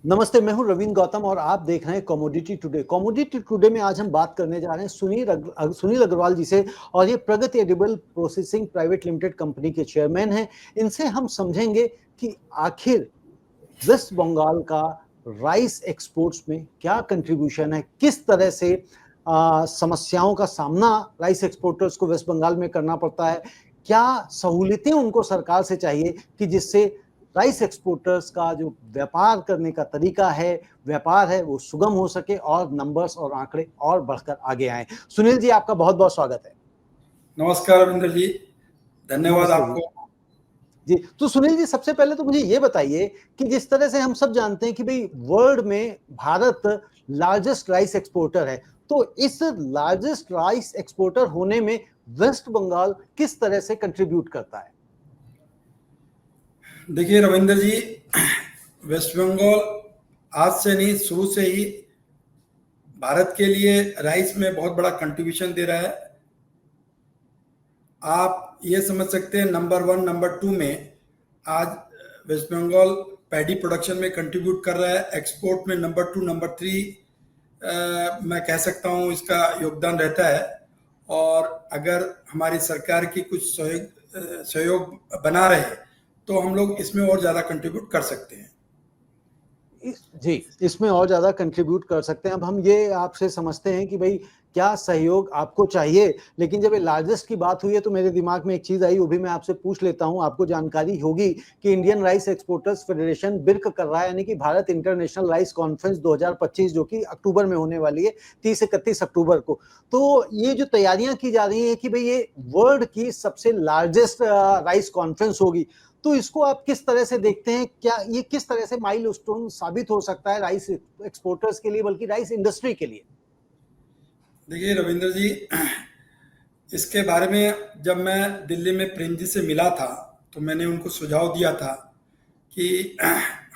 नमस्ते, मैं हूं रवींद्र गौतम और आप देख रहे हैं कमोडिटी टुडे। कमोडिटी टुडे में आज हम बात करने जा रहे हैं सुनील अग्रवाल जी से, और ये Pragati edible processing private limited company के चेयरमैन हैं। इनसे हम समझेंगे कि आखिर वेस्ट बंगाल का राइस एक्सपोर्ट्स में क्या कंट्रीब्यूशन है, किस तरह से समस्याओं का सामना राइस एक्सपोर्टर्स को वेस्ट बंगाल में करना पड़ता है, क्या सहूलियतें उनको सरकार से चाहिए कि जिससे राइस एक्सपोर्टर्स का जो व्यापार करने का तरीका है, व्यापार है, वो सुगम हो सके और नंबर्स और आंकड़े और बढ़कर आगे आए। सुनील जी, आपका बहुत बहुत स्वागत है। नमस्कार रविंद्र जी, धन्यवाद आपको। जी, तो सुनील जी, सबसे पहले तो मुझे ये बताइए कि जिस तरह से हम सब जानते हैं कि भाई वर्ल्ड में भारत लार्जेस्ट राइस एक्सपोर्टर है, तो इस लार्जेस्ट राइस एक्सपोर्टर होने में वेस्ट बंगाल किस तरह से कंट्रीब्यूट करता है? देखिए रविंद्र जी, वेस्ट बंगाल आज से नहीं, शुरू से ही भारत के लिए राइस में बहुत बड़ा कंट्रीब्यूशन दे रहा है। आप ये समझ सकते हैं नंबर 1 नंबर 2 में आज वेस्ट बंगाल पैडी प्रोडक्शन में कंट्रीब्यूट कर रहा है। एक्सपोर्ट में नंबर 2 नंबर 3 मैं कह सकता हूँ इसका योगदान रहता है। और अगर हमारी सरकार की कुछ सहयोग बना रहे तो हम लोग इसमें और ज़्यादा कंट्रीब्यूट कर सकते हैं। जी, इसमें और ज्यादा कंट्रीब्यूट कर सकते हैं। अब हम ये आपसे समझते हैं कि भाई क्या सहयोग आपको चाहिए, लेकिन जब ये लार्जेस्ट की बात हुई है तो मेरे दिमाग में एक चीज आई, वो भी मैं आपसे पूछ लेता हूं। आपको जानकारी होगी कि Indian rice exporters federation Virk कर रहा है, यानी कि भारत इंटरनेशनल राइस कॉन्फ्रेंस 2025, जो कि अक्टूबर में होने वाली है, 30-31 अक्टूबर को। तो ये जो तैयारियां की जा रही है कि भाई ये वर्ल्ड की सबसे लार्जेस्ट राइस कॉन्फ्रेंस होगी, तो इसको आप किस तरह से देखते हैं? क्या ये किस तरह से माइलस्टोन साबित हो सकता है राइस एक्सपोर्टर्स के लिए, बल्कि राइस इंडस्ट्री के लिए? देखिए रविंद्र जी, इसके बारे में जब मैं दिल्ली में प्रेम जी से मिला था तो मैंने उनको सुझाव दिया था कि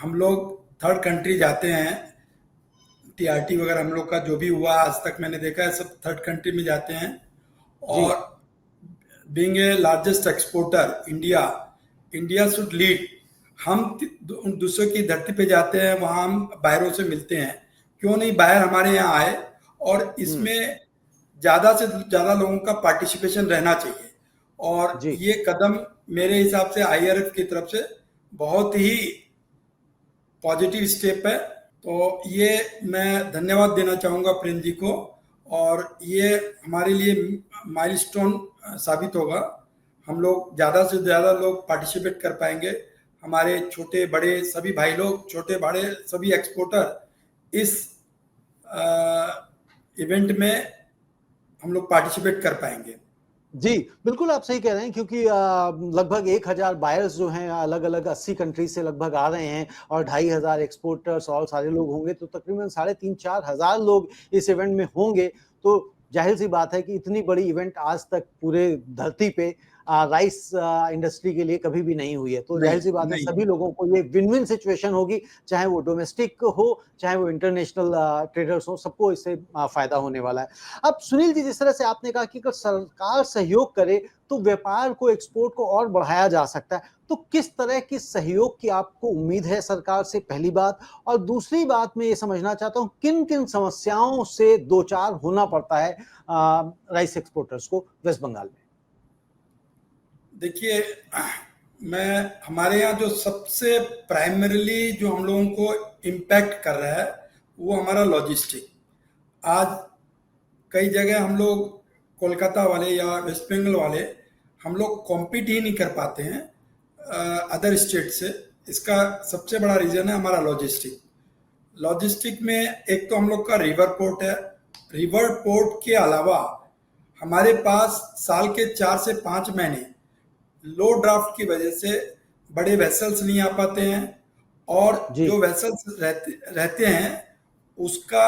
हम लोग थर्ड कंट्री जाते हैं, टीआरटी वगैरह हम लोग का जो भी हुआ आज तक मैंने देखा है सब थर्ड कंट्री में जाते हैं। और being a largest exporter India should lead. हम दूसरों की धरती पे जाते हैं, वहाँ हम बाहरों से मिलते हैं, क्यों नहीं बाहर हमारे यहाँ आए। और इसमें ज़्यादा से ज़्यादा लोगों का पार्टिसिपेशन रहना चाहिए। और ये कदम मेरे हिसाब से आईआरएफ की तरफ से बहुत ही पॉजिटिव स्टेप है। तो ये मैं धन्यवाद देना चाहूँगा प्रेम जी को, और ये हमारे लिए माइलस्टोन साबित होगा। हम लोग ज़्यादा से ज़्यादा लोग पार्टिसिपेट कर पाएंगे। हमारे छोटे बड़े सभी भाई लोग, छोटे बड़े सभी एक्सपोर्टर इस इवेंट में हम लोग पार्टिसिपेट कर पाएंगे। जी, बिल्कुल आप सही कह रहे हैं, क्योंकि लगभग 1000 बायर्स जो हैं अलग अलग 80 कंट्री से लगभग आ रहे हैं, और 2500 एक्सपोर्टर्स और सारे लोग होंगे, तो तकरीबन 3500-4000 हजार लोग इस इवेंट में होंगे। तो जाहिर सी बात है कि इतनी बड़ी इवेंट आज तक पूरे धरती पे राइस इंडस्ट्री के लिए कभी भी नहीं हुई है। तो जाहिर सी बात है सभी लोगों को ये विन विन सिचुएशन होगी, चाहे वो डोमेस्टिक हो चाहे वो इंटरनेशनल ट्रेडर्स हो, सबको इससे फायदा होने वाला है। अब सुनील जी, जिस तरह से आपने कहा कि अगर सरकार सहयोग करे तो व्यापार को, एक्सपोर्ट को और बढ़ाया जा सकता है, तो किस तरह की सहयोग की आपको उम्मीद है सरकार से, पहली बात? और दूसरी बात मैं ये समझना चाहता हूँ, किन किन समस्याओं से दो चार होना पड़ता है राइस एक्सपोर्टर्स को वेस्ट बंगाल में? देखिए, हमारे यहाँ जो सबसे प्राइमरीली जो हम लोगों को इम्पैक्ट कर रहा है वो हमारा लॉजिस्टिक। आज कई जगह हम लोग कोलकाता वाले या वेस्ट बंगाल वाले हम लोग कॉम्पीट ही नहीं कर पाते हैं अदर स्टेट से। इसका सबसे बड़ा रीज़न है हमारा लॉजिस्टिक। लॉजिस्टिक में एक तो हम लोग का रिवर पोर्ट है। रिवर पोर्ट के अलावा हमारे पास साल के 4 से 5 महीने लो ड्राफ्ट की वजह से बड़े वेसल्स नहीं आ पाते हैं, और जो वेसल्स रहते हैं उसका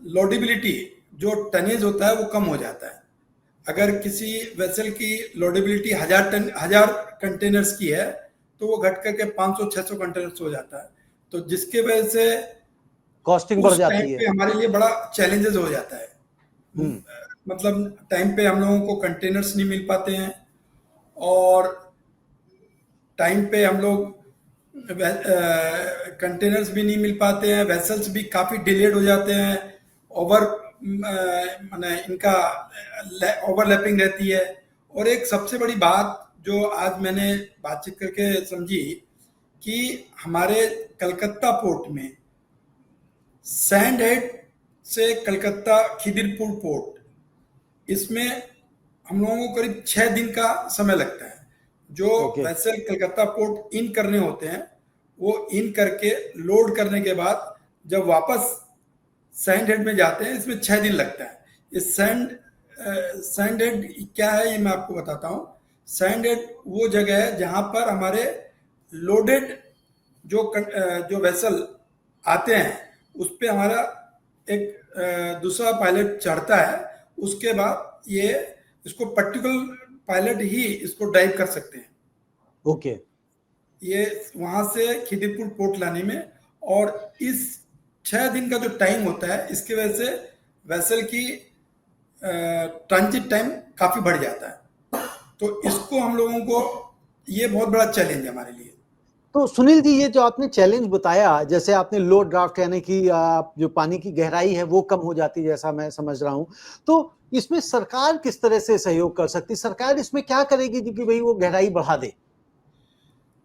लोडेबिलिटी, जो टनेज होता है वो कम हो जाता है। अगर किसी वेसल की लोडेबिलिटी 1000 कंटेनर्स की है तो वो घट करके 500-600 कंटेनर्स हो जाता है। तो जिसके वजह से कॉस्टिंग बढ़ जाती है। टाइम पे हमारे लिए बड़ा चैलेंजेस हो जाता है। मतलब टाइम पे हम लोगों को कंटेनर्स नहीं मिल पाते हैं, और टाइम पे हम लोग कंटेनर्स भी नहीं मिल पाते हैं, वेसल्स भी काफ़ी डिलेड हो जाते हैं, ओवर माने इनका ओवरलैपिंग रहती है। और एक सबसे बड़ी बात जो आज मैंने बातचीत करके समझी कि हमारे कलकत्ता पोर्ट में सैंड हेड से कलकत्ता खिदिरपुर पोर्ट, इसमें हम लोगों को करीब 6 दिन का समय लगता है। जो okay. Vessel Calcutta port in करने होते हैं, वो इन करके लोड करने के बाद जब वापस सैंड हेड में जाते हैं, इसमें 6 दिन लगता है। ये सैंड हेड क्या है ये मैं आपको बताता हूँ। सैंड हेड वो जगह है जहाँ पर हमारे लोडेड जो वेसल आते हैं, उस पर हमारा एक दूसरा पायलट चढ़ता है। उसके बाद ये इसको पर्टिकुलर पायलट ही इसको ड्राइव कर सकते हैं। ओके। ये वहां से खिदिरपुर पोर्ट लाने में, और इस 6 दिन का जो टाइम होता है, इसकी वजह से वेसल की ट्रांजिट टाइम काफी बढ़ जाता है। तो इसको हम लोगों को, ये बहुत बड़ा चैलेंज है हमारे लिए। तो सुनील जी, ये जो आपने चैलेंज बताया, जैसे आपने लो ड्राफ्ट यानी कि जो पानी की गहराई है वो कम हो जाती है, जैसा मैं समझ रहा हूं, तो इसमें सरकार किस तरह से सहयोग कर सकती है? सरकार इसमें क्या करेगी कि भाई वो गहराई बढ़ा दे?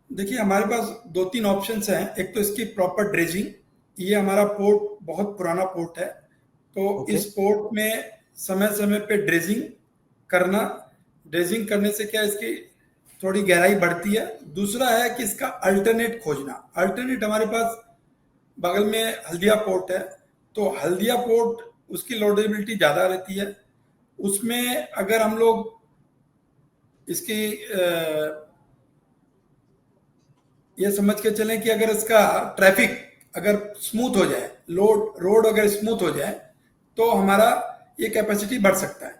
देखिए, हमारे पास 2-3 ऑप्शंस हैं। एक तो इसकी प्रॉपर ड्रेजिंग। ये हमारा पोर्ट बहुत पुराना पोर्ट है, तो ओके। इस पोर्ट में समय समय पे ड्रेजिंग करना। ड्रेजिंग करने से क्या, इसकी थोड़ी गहराई बढ़ती है। दूसरा है कि इसका अल्टरनेट खोजना। अल्टरनेट हमारे पास बगल में हल्दिया पोर्ट है, तो हल्दिया पोर्ट उसकी लोडेबिलिटी ज़्यादा रहती है। उसमें अगर हम लोग इसकी ये समझ के चलें कि अगर इसका ट्रैफिक अगर स्मूथ हो जाए, रोड अगर स्मूथ हो जाए, तो हमारा ये कैपेसिटी बढ़ सकता है।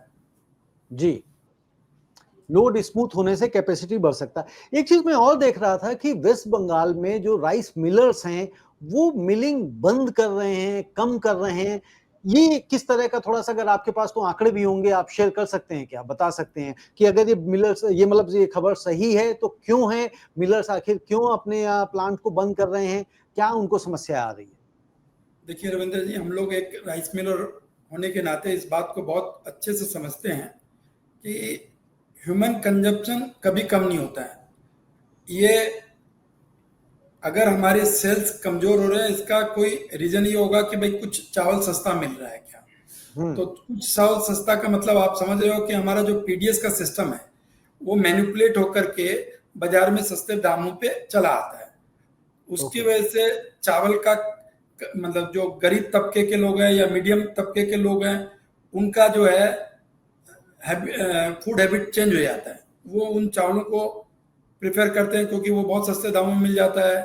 जी, लोड स्मूथ होने से कैपेसिटी बढ़ सकता है। एक चीज मैं और देख रहा था कि वेस्ट बंगाल में जो राइस मिलर्स हैं वो मिलिंग बंद कर रहे हैं, कम कर रहे हैं। ये किस तरह का, थोड़ा सा अगर आपके पास तो आंकड़े भी होंगे, आप शेयर कर सकते हैं, क्या बता सकते हैं कि अगर ये मिलर्स, ये मतलब ये खबर सही है तो क्यों है? मिलर्स आखिर क्यों अपने प्लांट को बंद कर रहे हैं? क्या उनको समस्या आ रही है? देखिए रविंद्र जी, हम लोग एक राइस मिलर होने के नाते इस बात को बहुत अच्छे से समझते हैं कि ह्यूमन कंजप्शन कभी कम नहीं होता है। ये अगर हमारे सेल्स कमजोर हो रहे हैं, इसका कोई रीजन ये होगा कि भाई कुछ चावल सस्ता मिल रहा है क्या। हम्म। तो कुछ चावल सस्ता का मतलब आप समझ रहे हो कि हमारा जो पीडीएस का सिस्टम है, वो मैनिपुलेट होकर के बाजार में सस्ते दामों पे चला आता है। उसकी ओके। वजह से चावल का मतलब जो गरीब तबके के लोग हैं या मीडियम तबके के लोग हैं, उनका जो है फूड हैबिट चेंज हो जाता है। वो उन चावलों को प्रेफर करते हैं क्योंकि वो बहुत सस्ते दामों में मिल जाता है।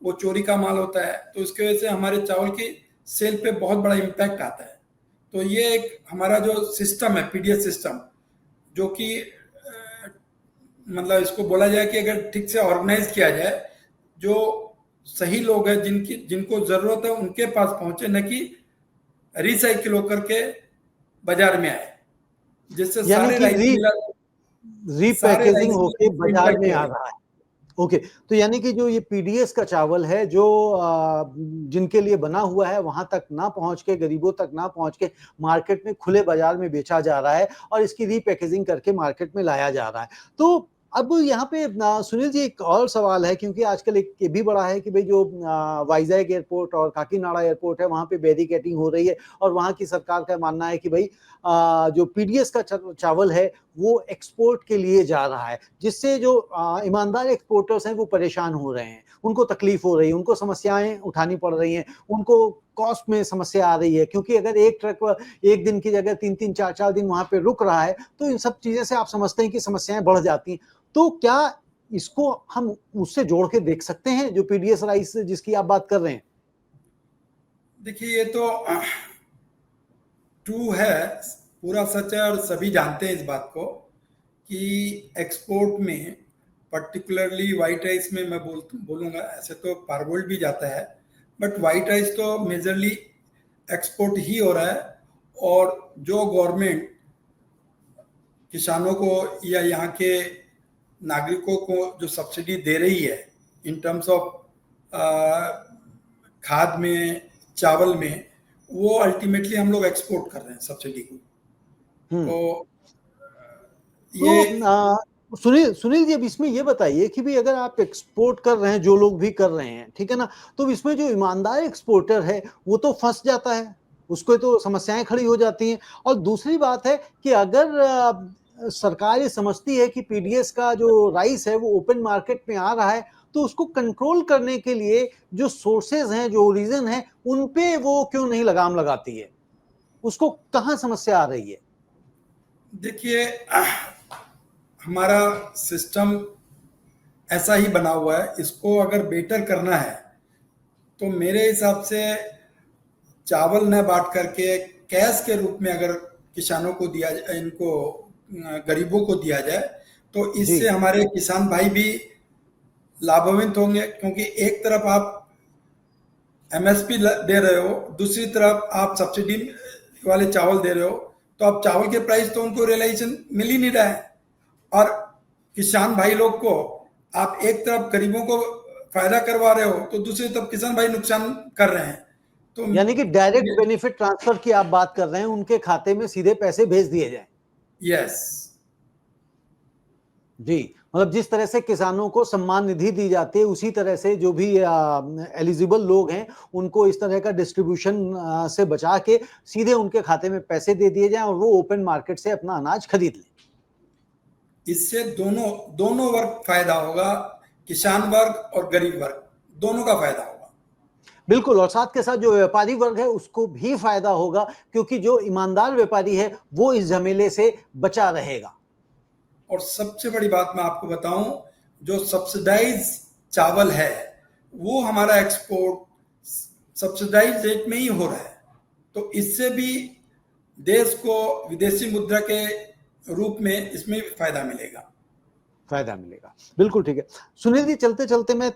वो चोरी का माल होता है, तो इसकी वजह से हमारे चावल की सेल पे बहुत बड़ा इम्पैक्ट आता है। तो ये एक हमारा जो सिस्टम है, पीडीएस सिस्टम, जो कि मतलब इसको बोला जाए कि अगर ठीक से ऑर्गेनाइज किया जाए, जो सही लोग हैं जिनको जरूरत है उनके पास पहुंचे, न कि रिसाइकिल होकर के बाजार में आए, जिससे यानी कि सारे रीपैकेजिंग राइस होके मिलर्स को बाजार इम्पैक्ट में आ होगी। रहा है। ओके। तो यानी कि जो ये पीडीएस का चावल है, जो जिनके लिए बना हुआ है, वहां तक ना पहुंच के, गरीबों तक ना पहुंच के, मार्केट में खुले बाजार में बेचा जा रहा है और इसकी रीपैकेजिंग करके मार्केट में लाया जा रहा है। तो अब यहाँ पे सुनील जी, एक और सवाल है, क्योंकि आजकल एक ये भी बड़ा है कि भाई जो वाइजैक एयरपोर्ट और काकीनाडा एयरपोर्ट है, वहां पे बैरिकेडिंग हो रही है और वहां की सरकार का मानना है कि भाई जो पीडीएस का चावल है वो एक्सपोर्ट के लिए जा रहा है, जिससे जो ईमानदार एक्सपोर्टर्स हैं वो परेशान हो रहे हैं, उनको तकलीफ हो रही है, उनको समस्याएं उठानी पड़ रही हैं, उनको कॉस्ट में समस्या आ रही है, क्योंकि अगर एक ट्रक एक दिन की जगह 3-3 4-4 दिन वहां पे रुक रहा है, तो इन सब चीजें से आप समझते हैं कि समस्याएं बढ़ जाती हैं। तो क्या इसको हम उससे जोड़ के देख सकते हैं, जो पीडीएस राइस जिसकी आप बात कर रहे हैं? देखिए, ये तो ट्रू है, पूरा सच है, और सभी जानते हैं इस बात को कि एक्सपोर्ट में, पर्टिकुलरली वाइट राइस में मैं बोलूँगा, ऐसे तो पारगोल्ड भी जाता है, बट वाइट राइस तो मेजरली एक्सपोर्ट ही हो रहा है। और जो गवर्नमेंट किसानों को या यहाँ के नागरिकों को जो सब्सिडी दे रही है इन टर्म्स ऑफ खाद में, चावल में, वो अल्टीमेटली हम लोग एक्सपोर्ट कर रहे हैं सब्सिडी को। हम्म। तो तो ये सुनील सुनील जी, अब इसमें ये बताइए कि भी अगर आप एक्सपोर्ट कर रहे हैं, जो लोग भी कर रहे हैं, ठीक है ना, तो इसमें जो ईमानदार एक्सपोर्टर है वो तो फंस जाता है, उसको तो समस्याएं खड़ी हो जाती हैं। और दूसरी बात है कि अगर सरकार ये समझती है कि पीडीएस का जो राइस है वो ओपन मार्केट में आ रहा है, तो उसको कंट्रोल करने के लिए जो सोर्सेज हैं, जो ओरिजिन है, उन पे वो क्यों नहीं लगाम लगाती है? उसको कहाँ समस्या आ रही है? देखिए, हमारा सिस्टम ऐसा ही बना हुआ है। इसको अगर बेटर करना है तो मेरे हिसाब से चावल न बांट करके कैश के रूप में अगर किसानों को दिया जाए, इनको गरीबों को दिया जाए, तो जी इससे हमारे किसान भाई भी लाभान्वित होंगे। क्योंकि एक तरफ आप एमएसपी दे रहे हो, दूसरी तरफ आप सब्सिडी वाले चावल दे रहे हो, तो अब चावल के प्राइस तो उनको रियलाइजेशन मिल ही नहीं रहा है। और किसान भाई लोग को आप एक तरफ गरीबों को फायदा करवा रहे हो, तो दूसरी तरफ किसान भाई नुकसान कर रहे हैं। तो यानी कि डायरेक्ट बेनिफिट ट्रांसफर की आप बात कर रहे हैं, उनके खाते में सीधे पैसे भेज दिए जाएं। यस, जी, मतलब जिस तरह से किसानों को सम्मान निधि दी जाती है, उसी तरह से जो भी एलिजिबल लोग हैं उनको इस तरह का डिस्ट्रीब्यूशन से बचा के सीधे उनके खाते में पैसे दे दिए जाएं और वो ओपन मार्केट से अपना अनाज खरीद लें। इससे दोनों दोनों वर्ग फायदा होगा, किसान वर्ग और गरीब वर्ग दोनों का फायदा होगा। बिल्कुल, और साथ के साथ जो व्यापारी वर्ग है उसको भी फायदा होगा, क्योंकि जो ईमानदार व्यापारी है वो इस झमेले से बचा रहेगा। और सबसे बड़ी बात मैं आपको बताऊं, जो सब्सिडाइज चावल है वो हमारा एक्सपोर्ट सब्सिडाइज रेट में ही हो रहा है। तो इससे भी देश को विदेशी मुद्रा के रूप में इसमें भी फायदा मिलेगा। फायदा मिलेगा, बिल्कुल ठीक है। सुनील जी, चलते चलते मैं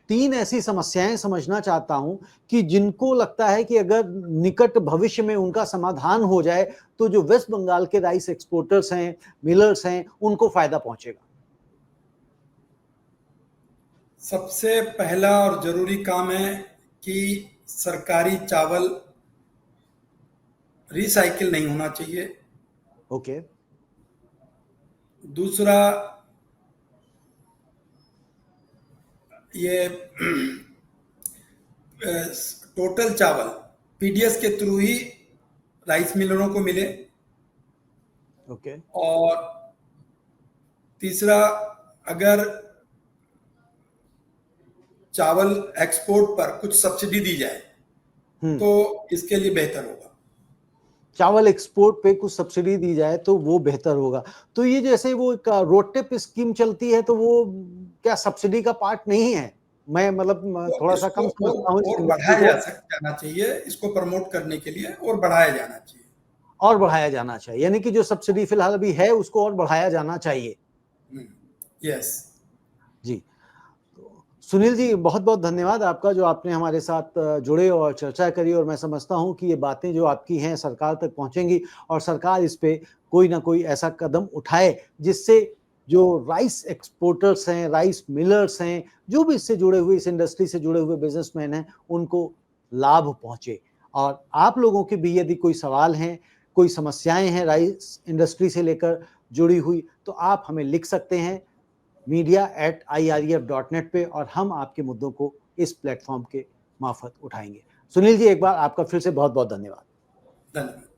3 ऐसी समस्याएं समझना चाहता हूं कि जिनको लगता है कि अगर निकट भविष्य में उनका समाधान हो जाए तो जो वेस्ट बंगाल के राइस एक्सपोर्टर्स हैं, मिलर्स हैं, उनको फायदा पहुंचेगा। सबसे पहला और जरूरी काम है कि सरकारी चावल रिसाइकिल नहीं होना चाहिए। ओके। दूसरा, ये टोटल चावल पीडीएस के थ्रू ही राइस मिलरों को मिले। ओके। और तीसरा, अगर चावल एक्सपोर्ट पर कुछ सब्सिडी दी जाए तो इसके लिए बेहतर होगा। चावल एक्सपोर्ट पे कुछ सब्सिडी दी जाए तो वो बेहतर होगा। तो ये जैसे वो एक रोड टेप स्कीम चलती है, तो वो क्या सब्सिडी का पार्ट नहीं है? मैं मतलब तो थोड़ा सा इसको कम समझता हूँ इस और इंडस्ट्री बढ़ाया को। जाना चाहिए, इसको प्रमोट करने के लिए और बढ़ाया जाना चाहिए। और बढ़ाया जाना चाहिए, यानी कि जो सब्सिडी फिलहाल अभी है उसको और बढ़ाया जाना चाहिए। यस। जी, तो सुनील जी, बहुत बहुत धन्यवाद आपका, जो आपने हमारे साथ जुड़े और चर्चा करी। और मैं समझता हूं कि ये बातें जो आपकी हैं सरकार तक पहुंचेंगी और सरकार इस पे कोई ना कोई ऐसा कदम उठाए जिससे जो राइस एक्सपोर्टर्स हैं, राइस मिलर्स हैं, जो भी इससे जुड़े हुए, इस इंडस्ट्री से जुड़े हुए बिजनेसमैन हैं, उनको लाभ पहुंचे। और आप लोगों के भी यदि कोई सवाल हैं, कोई समस्याएं हैं राइस इंडस्ट्री से लेकर जुड़ी हुई, तो आप हमें लिख सकते हैं media@iref.net पे, और हम आपके मुद्दों को इस प्लेटफॉर्म के मार्फत उठाएंगे। सुनील जी, एक बार आपका फिर से बहुत बहुत धन्यवाद। धन्यवाद।